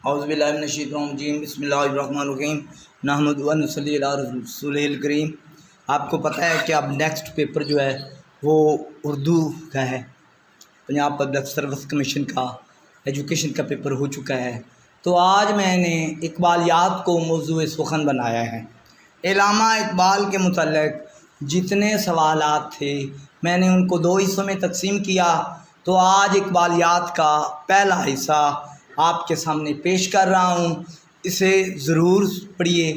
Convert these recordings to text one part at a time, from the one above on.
اعوذ باللہ من الشیطان الرجیم بسم اللہ الرحمن الرحیم نحمد و نصلی علی رسولہ الکریم۔ آپ کو پتہ ہے کہ اب نیکسٹ پیپر جو ہے وہ اردو کا ہے، پنجاب پبلک سروس کمیشن کا ایجوکیشن کا پیپر ہو چکا ہے۔ تو آج میں نے اقبالیات کو موضوع سخن بنایا ہے۔ علامہ اقبال کے متعلق جتنے سوالات تھے میں نے ان کو 2 حصوں میں تقسیم کیا، تو آج اقبالیات کا پہلا حصہ آپ کے سامنے پیش کر رہا ہوں، اسے ضرور پڑھیے۔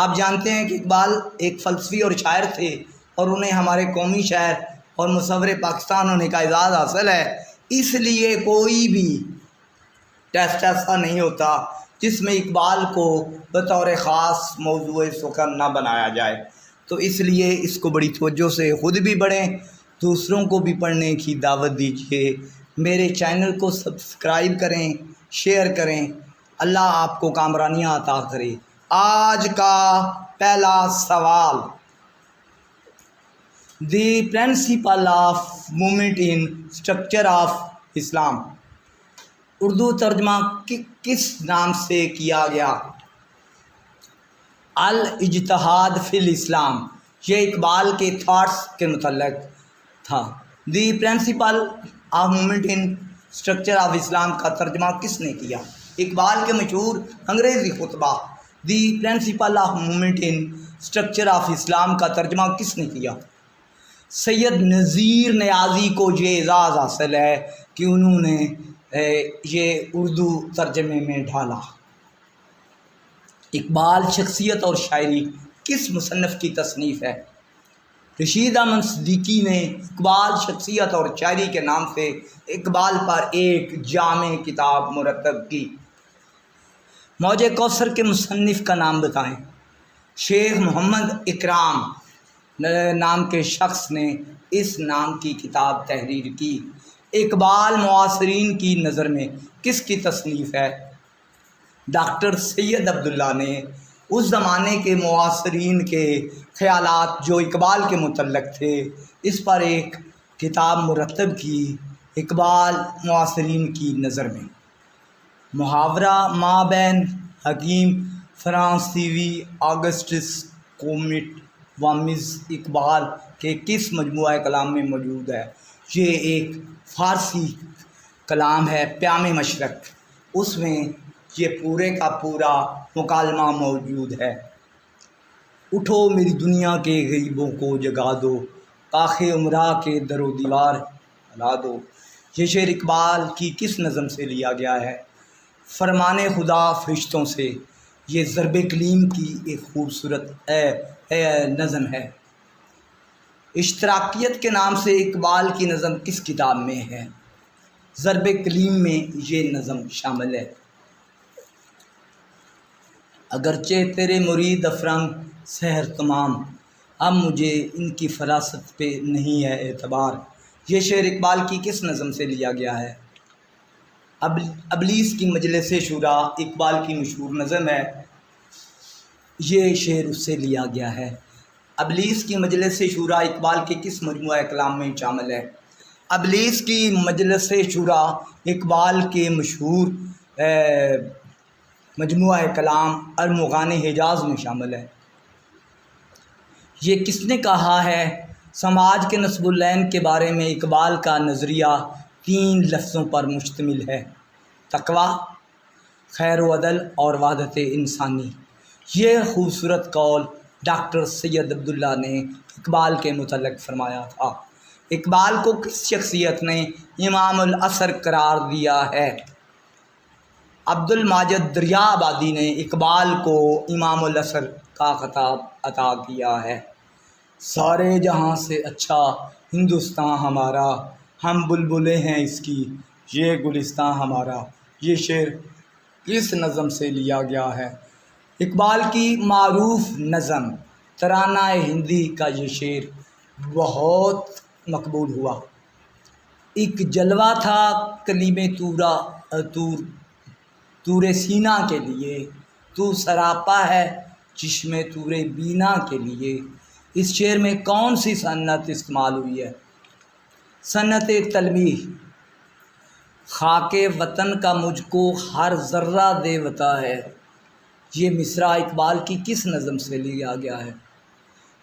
آپ جانتے ہیں کہ اقبال ایک فلسفی اور شاعر تھے اور انہیں ہمارے قومی شاعر اور مصور پاکستان ہونے کا اعزاز حاصل ہے، اس لیے کوئی بھی ٹیسٹ ایسا نہیں ہوتا جس میں اقبال کو بطور خاص موضوع سخن نہ بنایا جائے۔ تو اس لیے اس کو بڑی توجہ سے خود بھی پڑھیں، دوسروں کو بھی پڑھنے کی دعوت دیجیے۔ میرے چینل کو سبسکرائب کریں، شیئر کریں۔ اللہ آپ کو کامرانیاں عطا کرے۔ آج کا پہلا سوال، the principle of movement in structure of Islam, Urdu ترجمہ کس نام سے کیا گیا؟ الاجتہاد فی الاسلام، یہ اقبال کے تھاٹس کے متعلق تھا۔ The principle of movement in structure of Islam کا ترجمہ کس نے کیا؟ اقبال کے مشہور انگریزی خطبہ the principle of movement in structure of Islam کا ترجمہ کس نے کیا؟ سید نذیر نیازی کو یہ اعزاز حاصل ہے کہ انہوں نے یہ اردو ترجمے میں ڈھالا۔ اقبال شخصیت اور شاعری کس مصنف کی تصنیف ہے؟ رشید احمد صدیقی نے اقبال شخصیت اور شاعری کے نام سے اقبال پر ایک جامع کتاب مرتب کی۔ موج کوثر کے مصنف کا نام بتائیں۔ شیخ محمد اکرام نام کے شخص نے اس نام کی کتاب تحریر کی۔ اقبال معاصرین کی نظر میں کس کی تصنیف ہے؟ ڈاکٹر سید عبداللہ نے اس زمانے کے معاصرین کے خیالات جو اقبال کے متعلق تھے اس پر ایک کتاب مرتب کی، اقبال معاصرین کی نظر میں۔ محاورہ مابین حکیم فرانسیسی آگسٹس کومٹ وامز اقبال کے کس مجموعہ کلام میں موجود ہے؟ یہ ایک فارسی کلام ہے، پیام مشرق، اس میں یہ پورے کا پورا مکالمہ موجود ہے۔ اٹھو میری دنیا کے غریبوں کو جگا دو، کاخ عمرہ کے در و دیوار ہلا دو۔ یہ شعر اقبال کی کس نظم سے لیا گیا ہے؟ فرمان خدا فرشتوں سے۔ یہ ضرب کلیم کی ایک خوبصورت نظم ہے۔ اشتراکیت کے نام سے اقبال کی نظم کس کتاب میں ہے؟ ضرب کلیم میں یہ نظم شامل ہے۔ اگرچہ تیرے مرید افرنگ سحر تمام، اب مجھے ان کی فراست پہ نہیں ہے اعتبار۔ یہ شعر اقبال کی کس نظم سے لیا گیا ہے؟ ابلیس کی مجلس شورا اقبال کی مشہور نظم ہے، یہ شعر اس سے لیا گیا ہے۔ ابلیس کی مجلس شورا اقبال کے کس مجموعہ کلام میں شامل ہے؟ ابلیس کی مجلس شورا اقبال کے مشہور مجموعہ کلام ارمغان حجاز میں شامل ہے۔ یہ کس نے کہا ہے؟ سماج کے نصب العین کے بارے میں اقبال کا نظریہ 3 لفظوں پر مشتمل ہے: تقویٰ، خیر و عدل اور وحدت انسانی۔ یہ خوبصورت قول ڈاکٹر سید عبداللہ نے اقبال کے متعلق فرمایا تھا۔ اقبال کو کس شخصیت نے امام العصر قرار دیا ہے؟ عبد الماجد دریا آبادی نے اقبال کو امام العصر کا خطاب عطا کیا ہے۔ سارے جہاں سے اچھا ہندوستان ہمارا، ہم بلبلیں ہیں اس کی یہ گلستان ہمارا۔ یہ شعر کس نظم سے لیا گیا ہے؟ اقبال کی معروف نظم ترانہ ہندی کا یہ شعر بہت مقبول ہوا۔ ایک جلوہ تھا کلیم تور سینا کے لیے، تو سراپا ہے چشم تور بینا کے لیے۔ اس شعر میں کون سی صنعت استعمال ہوئی ہے؟ صنعت تلویح۔ خاک وطن کا مجھ کو ہر ذرہ دیوتا ہے، یہ مصرع اقبال کی کس نظم سے لیا گیا ہے؟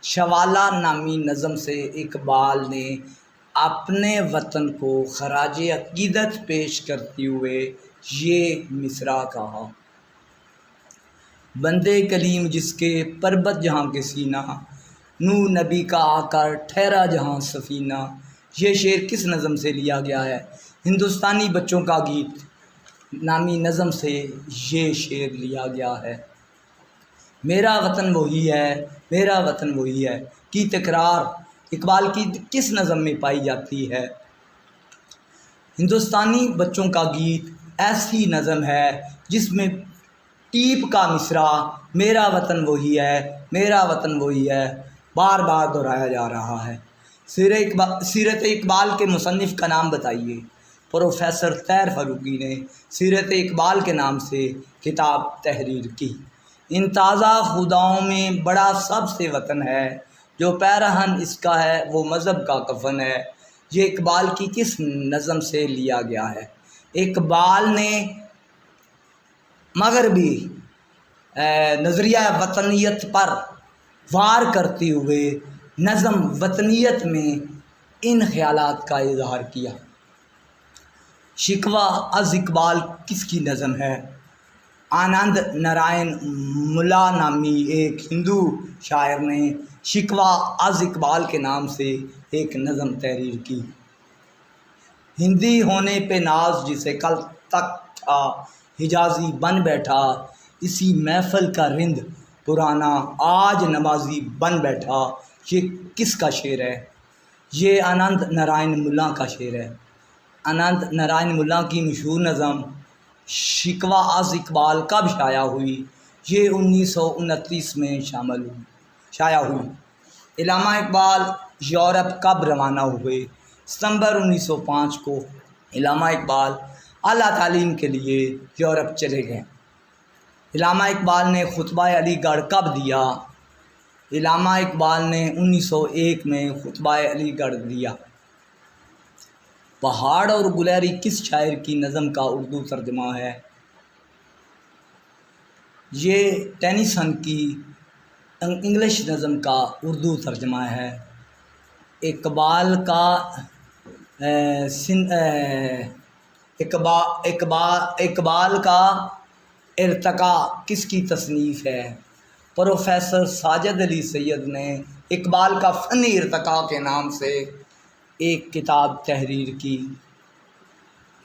شوالہ نامی نظم سے اقبال نے اپنے وطن کو خراج عقیدت پیش کرتے ہوئے یہ مصرع کہا: بندے کلیم جس کے پربت جہاں کے سینہ، نو نبی کا آ کر ٹھہرا جہاں سفینہ۔ یہ شعر کس نظم سے لیا گیا ہے؟ ہندوستانی بچوں کا گیت نامی نظم سے یہ شعر لیا گیا ہے۔ میرا وطن وہی ہے، میرا وطن وہی ہے کی تکرار اقبال کی کس نظم میں پائی جاتی ہے؟ ہندوستانی بچوں کا گیت ایسی نظم ہے جس میں ٹیپ کا مصرع میرا وطن وہی ہے، میرا وطن وہی ہے بار بار دہرایا جا رہا ہے۔ سیرت اقبال کے مصنف کا نام بتائیے۔ پروفیسر طاہر فاروقی نے سیرت اقبال کے نام سے کتاب تحریر کی۔ ان تازہ خداؤں میں بڑا سب سے وطن ہے، جو پیرہن اس کا ہے وہ مذہب کا کفن ہے۔ یہ اقبال کی کس نظم سے لیا گیا ہے؟ اقبال نے مغربی نظریہ وطنیت پر وار کرتے ہوئے نظم وطنیت میں ان خیالات کا اظہار کیا۔ شکوہ از اقبال کس کی نظم ہے؟ آنند نارائن ملا نامی ایک ہندو شاعر نے شکوہ از اقبال کے نام سے ایک نظم تحریر کی۔ ہندی ہونے پہ ناز جسے کل تک تھا حجازی بن بیٹھا، اسی محفل کا رند پرانا آج نمازی بن بیٹھا۔ یہ کس کا شعر ہے؟ یہ آنند نارائن ملا کا شعر ہے۔ آنند نارائن ملا کی مشہور نظم شکوہ از اقبال کب شائع ہوئی؟ یہ 1929 میں شائع ہوئی۔ علامہ اقبال یورپ کب روانہ ہوئے؟ ستمبر 1905 کو علامہ اقبال اعلیٰ تعلیم کے لیے یورپ چلے گئے۔ علامہ اقبال نے خطبہ علی گڑھ کب دیا؟ علامہ اقبال نے 1901 میں خطبہ علی گڑھ دیا۔ پہاڑ اور گلیری کس شاعر کی نظم کا اردو ترجمہ ہے؟ یہ ٹینیسن کی انگلش نظم کا اردو ترجمہ ہے۔ اقبال کا اقبال کا ارتقاء کس کی تصنیف ہے؟ پروفیسر ساجد علی سید نے اقبال کا فنی ارتقاء کے نام سے ایک کتاب تحریر کی۔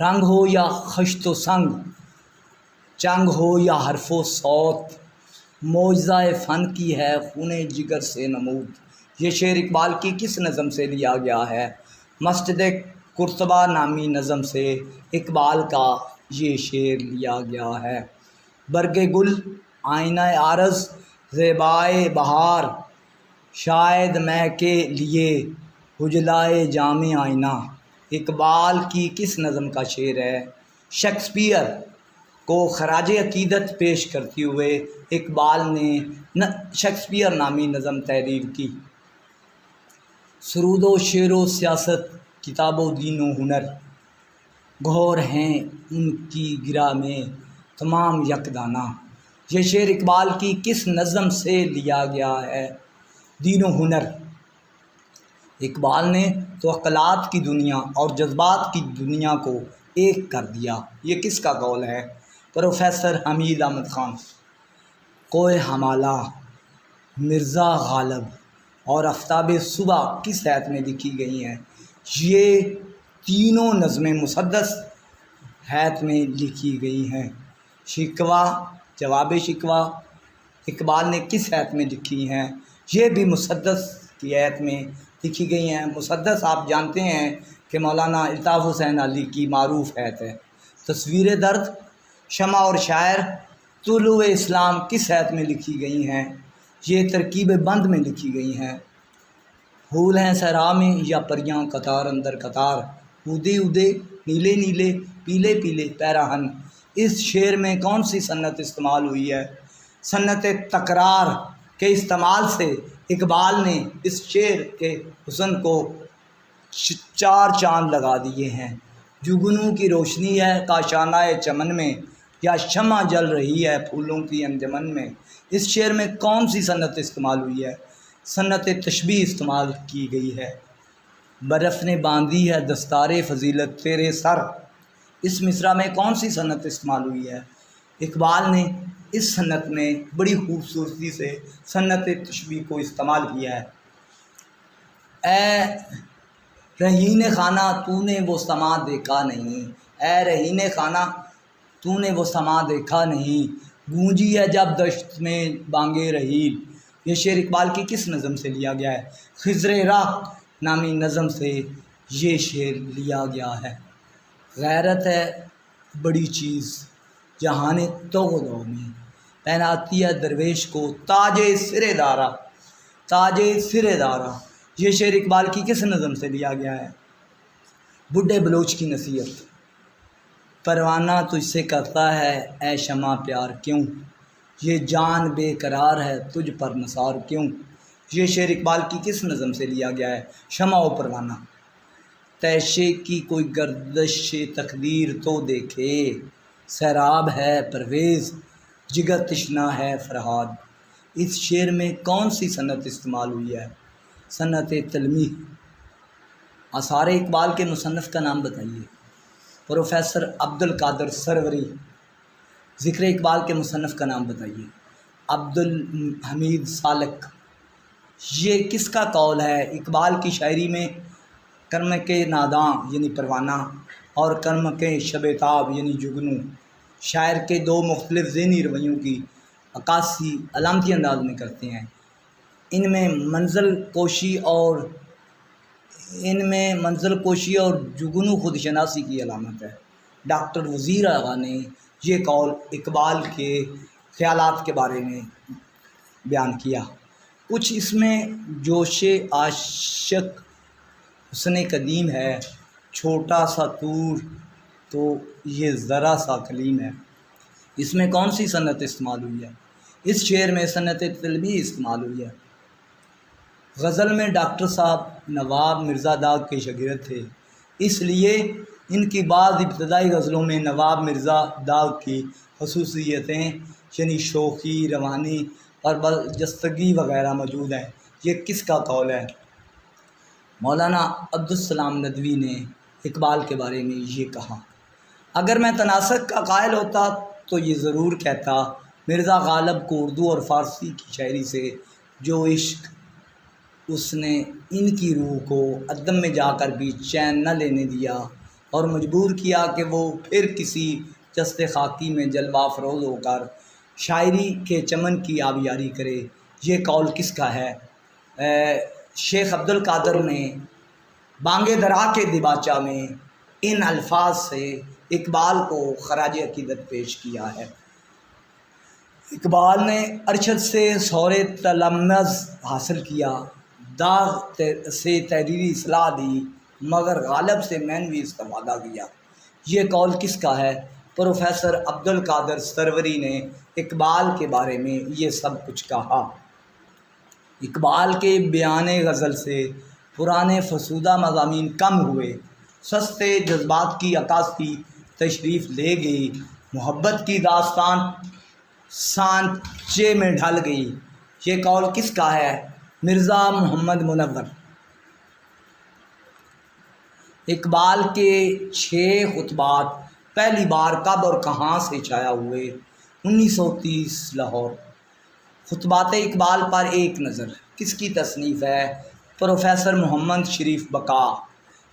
رنگ ہو یا خشت و سنگ، چنگ ہو یا حرف و صوت، معجزہ فن کی ہے خون جگر سے نمود۔ یہ شعر اقبال کی کس نظم سے لیا گیا ہے؟ مسجد قرطبہ نامی نظم سے اقبال کا یہ شعر لیا گیا ہے۔ برگ گل آئینہ عارض زیبائے بہار، شاید میں کے لیے اجلائے جام آئینہ۔ اقبال کی کس نظم کا شعر ہے؟ شیکسپیئر کو خراج عقیدت پیش کرتے ہوئے اقبال نے شیکسپیئر نامی نظم تحریر کی۔ سرود و شعر و سیاست، کتاب و دین و ہنر، گہر ہیں ان کی گرہ میں تمام یکدانہ۔ یہ شعر اقبال کی کس نظم سے لیا گیا ہے؟ دین و ہنر۔ اقبال نے توقعات کی دنیا اور جذبات کی دنیا کو ایک کر دیا۔ یہ کس کا قول ہے؟ پروفیسر حمید احمد خان۔ کوہ ہمالہ، مرزا غالب اور آفتاب صبح کس حیت میں لکھی گئی ہیں؟ یہ تینوں نظمیں مسدس حیت میں لکھی گئی ہیں۔ شکوہ، جواب شکوہ اقبال نے کس حیت میں لکھی ہیں؟ یہ بھی مسدس کی حیت میں لکھی گئی ہیں۔ مسدس آپ جانتے ہیں کہ مولانا الطاف حسین علی کی معروف حیت ہے۔ تصویر درد، شمع اور شاعر، طلوع اسلام کس حیت میں لکھی گئی ہیں؟ یہ ترکیب بند میں لکھی گئی ہیں۔ پھول ہیں صحرا میں یا پریاں قطار اندر قطار، اودے اودے نیلے نیلے پیلے پیلے پیراہن۔ اس شعر میں کون سی صنعت استعمال ہوئی ہے؟ صنعت تکرار کے استعمال سے اقبال نے اس شعر کے حسن کو چار چاند لگا دیے ہیں۔ جگنو کی روشنی ہے کاشانہ چمن میں، یا شمع جل رہی ہے پھولوں کی انجمن میں۔ اس شعر میں کون سی صنعت استعمال ہوئی ہے؟ صنعت تشبیہ استعمال کی گئی ہے۔ برف نے باندھی ہے دستار فضیلت تیرے سر، اس مصرع میں کون سی صنعت استعمال ہوئی ہے؟ اقبال نے اس صنعت میں بڑی خوبصورتی سے صنعت تشبیہ کو استعمال کیا ہے۔ اے رہین خانہ تو نے وہ سما دیکھا نہیں، اے رہین خانہ تو نے وہ سما دیکھا نہیں، گونجی ہے جب دشت میں بانگے رحیل۔ یہ شعر اقبال کی کس نظم سے لیا گیا ہے؟ خضر راہ نامی نظم سے یہ شعر لیا گیا ہے۔ غیرت ہے بڑی چیز جہان تغدو میں، پہناتی ہے درویش کو تاج سر دارا، تاج سر دارا۔ یہ شعر اقبال کی کس نظم سے لیا گیا ہے؟ بڈھے بلوچ کی نصیحت۔ پروانہ تجھ سے کرتا ہے اے شمع پیار کیوں، یہ جان بے قرار ہے تجھ پر نثار کیوں۔ یہ شعر اقبال کی کس نظم سے لیا گیا ہے؟ شمع و پروانہ۔ تیشے کی کوئی گردش تقدیر تو دیکھے، سیراب ہے پرویز جگر تشنا ہے فرہاد۔ اس شعر میں کون سی صنعت استعمال ہوئی ہے؟ صنعت تلمیح۔ آثار اقبال کے مصنف کا نام بتائیے۔ پروفیسر عبد القادر سروری۔ ذکر اقبال کے مصنف کا نام بتائیے۔ عبد الحمید سالک۔ یہ کس کا قول ہے؟ اقبال کی شاعری میں کرم کے ناداں یعنی پروانہ اور کرم کے شب تاب یعنی جگنو، شاعر کے دو مختلف ذہنی رویوں کی عکاسی علامتی انداز میں کرتے ہیں۔ ان میں منزل کوشی اور جگنو خود شناسی کی علامت ہے۔ ڈاکٹر وزیر آغا نے یہ قول اقبال کے خیالات کے بارے میں بیان کیا۔ کچھ اس میں جوش عاشق حسن قدیم ہے، چھوٹا سا طور تو یہ ذرا سا کلیم ہے۔ اس میں کون سی صنعت استعمال ہوئی ہے؟ اس شعر میں صنعت تلمیح استعمال ہوئی ہے۔ غزل میں ڈاکٹر صاحب نواب مرزا داغ کے شاگرد تھے، اس لیے ان کی بعض ابتدائی غزلوں میں نواب مرزا داغ کی خصوصیتیں یعنی شوخی، روانی اور برجستگی وغیرہ موجود ہیں۔ یہ کس کا قول ہے؟ مولانا عبدالسلام ندوی نے اقبال کے بارے میں یہ کہا: اگر میں تناسق کا قائل ہوتا تو یہ ضرور کہتا مرزا غالب کو اردو اور فارسی کی شاعری سے جو عشق اس نے ان کی روح کو عدم میں جا کر بھی چین نہ لینے دیا اور مجبور کیا کہ وہ پھر کسی جست خاکی میں جلوہ افروز ہو کر شاعری کے چمن کی آبیاری کرے، یہ قول کس کا ہے؟ شیخ عبد القادر نے بانگ درا کے دیباچہ میں ان الفاظ سے اقبال کو خراج عقیدت پیش کیا ہے۔ اقبال نے ارشد سے سور تلمذ حاصل کیا، داغ سے تحریری اصلاح دی، مگر غالب سے معنوی استفادہ کیا۔ یہ قول کس کا ہے؟ پروفیسر عبد القادر سروری نے اقبال کے بارے میں یہ سب کچھ کہا۔ اقبال کے بیان غزل سے پرانے فرسودہ مضامین کم ہوئے، سستے جذبات کی عکاسی تشریف لے گئی، محبت کی داستان سانچے میں ڈھل گئی۔ یہ قول کس کا ہے؟ مرزا محمد منور۔ اقبال کے 6 خطبات پہلی بار کب اور کہاں سے شائع ہوئے؟ 1930 لاہور۔ خطبات اقبال پر ایک نظر کس کی تصنیف ہے؟ پروفیسر محمد شریف بقا۔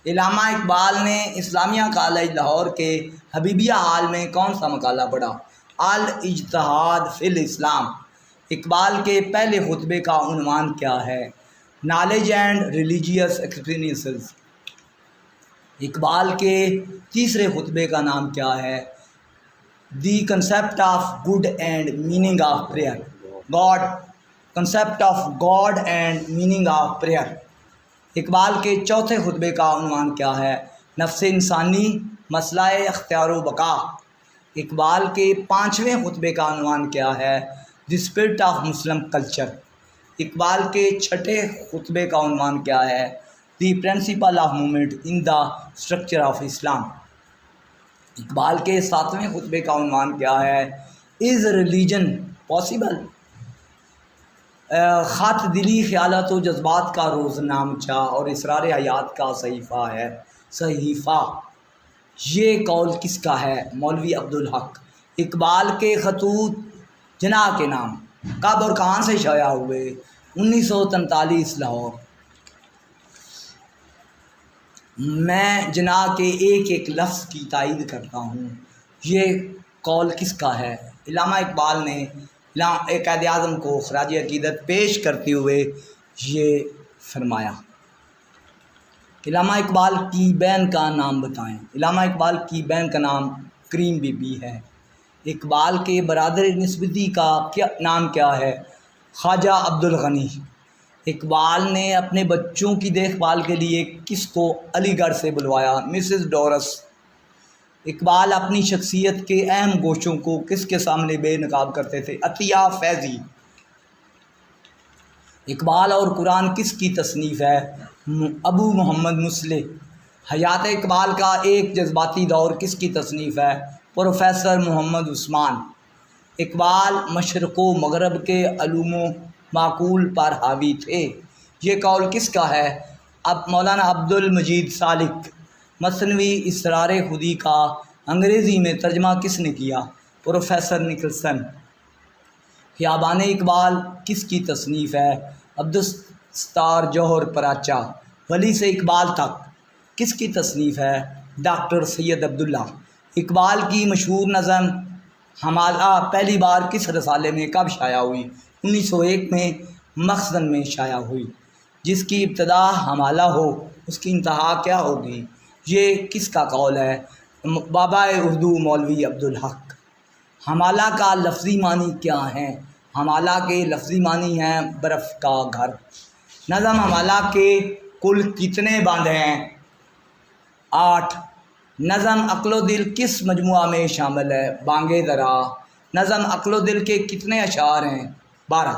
علامہ اقبال نے اسلامیہ کالج لاہور کے حبیبیہ ہال میں کون سا مقالہ پڑھا؟ الاجتہاد فی الاسلام۔ اقبال کے پہلے خطبے کا عنوان کیا ہے؟ Knowledge and religious experiences. Iqbal کے تیسرے خطبے کا نام کیا ہے؟ The concept of good and meaning of prayer, concept of God and meaning of prayer. Iqbal کے چوتھے خطبے کا عنوان کیا ہے؟ نفس انسانی، مسئلہ اختیار و بقا۔ اقبال کے 5ویں خطبے کا عنوان کیا ہے؟ The spirit of Muslim culture. Iqbal کے 6 خطبے کا عنوان کیا ہے؟ The principle of movement in the structure of Islam. Iqbal کے 7ویں خطبے کا عنوان کیا ہے؟ Is religion possible? خط دلی خیالات و جذبات کا روزنامچہ اور اسرار حیات کا صحیفہ یہ قول کس کا ہے؟ مولوی عبدالحق۔ اقبال کے خطوط جناح کے نام کب اور کہاں سے شائع ہوئے؟ 1943 لاہور۔ میں جناح کے ایک ایک لفظ کی تائید کرتا ہوں۔ یہ قول کس کا ہے؟ علامہ اقبال نے قائد اعظم کو خراج عقیدت پیش کرتے ہوئے یہ فرمایا۔ علامہ اقبال کی بہن کا نام بتائیں۔ علامہ اقبال کی بہن کا نام کریم بی بی ہے۔ اقبال کے برادر نسبتی کا نام کیا ہے؟ خواجہ عبدالغنی۔ اقبال نے اپنے بچوں کی دیکھ بھال کے لیے کس کو علی گڑھ سے بلوایا؟ Mrs doors. اقبال اپنی شخصیت کے اہم گوشوں کو کس کے سامنے بے نقاب کرتے تھے؟ عطیہ فیضی۔ اقبال اور قرآن کس کی تصنیف ہے؟ ابو محمد مصلح۔ حیات اقبال کا ایک جذباتی دور کس کی تصنیف ہے؟ پروفیسر محمد عثمان۔ اقبال مشرق و مغرب کے علوم و معقول پر حاوی تھے۔ یہ قول کس کا ہے؟ اب مولانا عبد المجید سالک۔ مثنوی اسرار خودی کا انگریزی میں ترجمہ کس نے کیا؟ Professor Nicholson. خیابان اقبال کس کی تصنیف ہے؟ عبدالستار جوہر پراچا۔ ولی سے اقبال تک کس کی تصنیف ہے؟ ڈاکٹر سید عبداللہ۔ اقبال کی مشہور نظم حمالہ پہلی بار کس رسالے میں کب شائع ہوئی؟ 1901 میں مخزن میں شائع ہوئی۔ جس کی ابتدا حمالہ ہو اس کی انتہا کیا ہوگی؟ یہ کس کا قول ہے؟ بابا اردو مولوی عبدالحق۔ حمالہ کا لفظی معنی کیا ہے؟ حمالہ کے لفظی معنی ہیں برف کا گھر۔ نظم حمالہ کے کل کتنے بند ہیں؟ 8۔ نظم عقل و دل کس مجموعہ میں شامل ہے؟ بانگ درا۔ نظم عقل و دل کے کتنے اشعار ہیں؟ 12۔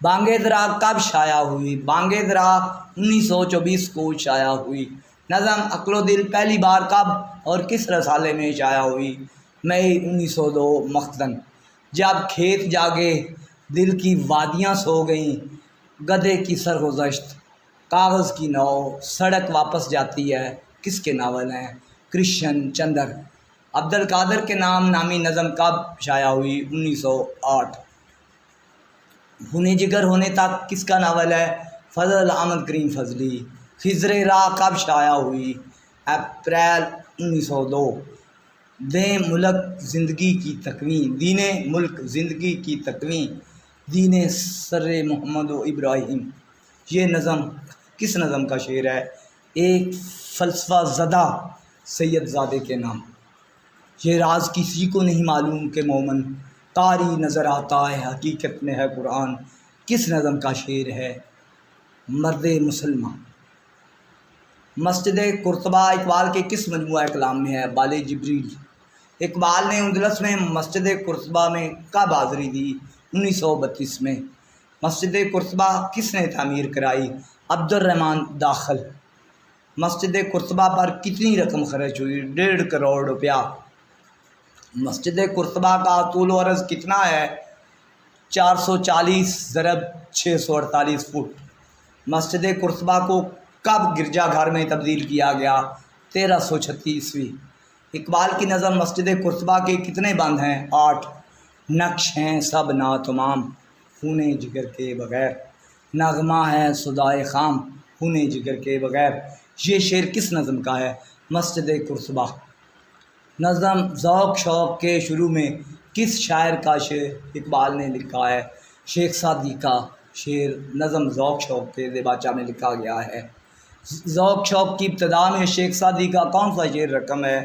بانگ درا کب شائع ہوئی؟ بانگ درا 1924 کو شائع ہوئی۔ نظم عقل و دل پہلی بار کب اور کس رسالے میں شائع ہوئی؟ مئی 1902 مخزن۔ جب کھیت جاگے دل کی وادیاں سو گئیں، گدھے کی سرگزشت کاغذ کی نو، سڑک واپس جاتی ہے کس کے ناول ہیں؟ کرشن چندر۔ عبد القادر کے نام نامی نظم کب شائع ہوئی؟ 1908۔ خون جگر ہونے تک کس کا ناول ہے؟ فضل احمد کریم فضلی۔ خضر راہ کب شائع ہوئی؟ اپریل 1902۔ دین ملک زندگی کی تکوین، دین ملک زندگی کی تکوین، دین سر محمد و ابراہیم۔ یہ نظم کس نظم کا شعر ہے؟ ایک فلسفہ زدہ سید زادے کے نام۔ یہ راز کسی کو نہیں معلوم کہ مومن طاری نظر آتا ہے حقیقت میں ہے قرآن۔ کس نظم کا شعر ہے؟ مرد مسلمان۔ مسجد قرطبہ اقبال کے کس مجموعہ کلام میں ہے؟ بال جبریل۔ اقبال نے اندلس میں مسجد قرطبہ میں کب حاضری دی؟ 1932 میں۔ مسجد قرطبہ کس نے تعمیر کرائی؟ عبد الرحمن داخل۔ مسجد قرطبہ پر کتنی رقم خرچ ہوئی؟ 1.5 کروڑ روپیہ۔ مسجد قرطبہ کا طول و عرض کتنا ہے؟ 440 ضرب 648 فٹ۔ مسجد قرطبہ کو کب گرجا گھر میں تبدیل کیا گیا؟ 1336 اقبال کی نظم مسجد قرطبہ کے کتنے بند ہیں؟ 8۔ نقش ہیں سب ناتمام خون جگر کے بغیر، نغمہ ہے صدائے خام خون جگر کے بغیر۔ یہ شعر کس نظم کا ہے؟ مسجد قرطبہ۔ نظم ذوق شوق کے شروع میں کس شاعر کا شعر اقبال نے لکھا ہے؟ شیخ سعدی کا شعر نظم ذوق شوق کے دیباچہ میں لکھا گیا ہے۔ ذوق شوق کی ابتدا میں شیخ سعدی کا کون سا شعر رقم ہے؟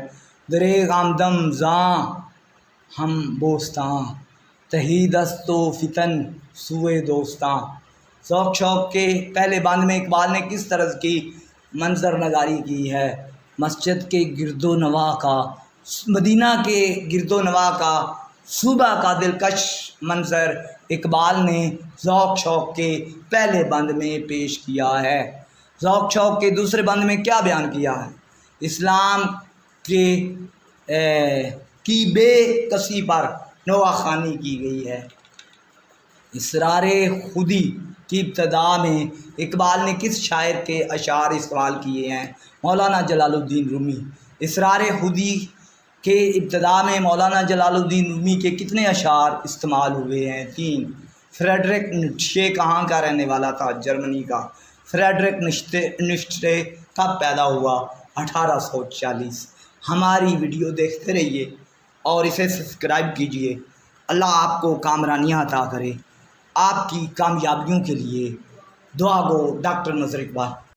دریغ آمدم زاں ہم بوستاں، تہی دست و فتن سوئے دوستاں۔ ذوق شوق کے پہلے بند میں اقبال نے کس طرز کی منظر نگاری کی ہے؟ مسجد کے گرد و نواح کا، مدینہ کے گرد و نواح کا صوبہ کا دلکش منظر اقبال نے ذوق شوق کے پہلے بند میں پیش کیا ہے۔ ذوق شوق کے دوسرے بند میں کیا بیان کیا ہے؟ اسلام کے کی بے کسی پر نواخوانی کی گئی ہے۔ اسرار خودی کی ابتدا میں اقبال نے کس شاعر کے اشعار استعمال کیے ہیں؟ مولانا جلال الدین رومی۔ اسرار خودی کے ابتدا میں مولانا جلال الدین رومی کے کتنے اشعار استعمال ہوئے ہیں؟ 3۔ فریڈرک نیٹشے کہاں کا رہنے والا تھا؟ جرمنی کا۔ فریڈرک نیٹشے کب پیدا ہوا؟ 1840۔ ہماری ویڈیو دیکھتے رہیے اور اسے سبسکرائب کیجیے۔ اللہ آپ کو کامرانیاں عطا کرے۔ آپ کی کامیابیوں کے لیے دعا گو ڈاکٹر نذر اقبال۔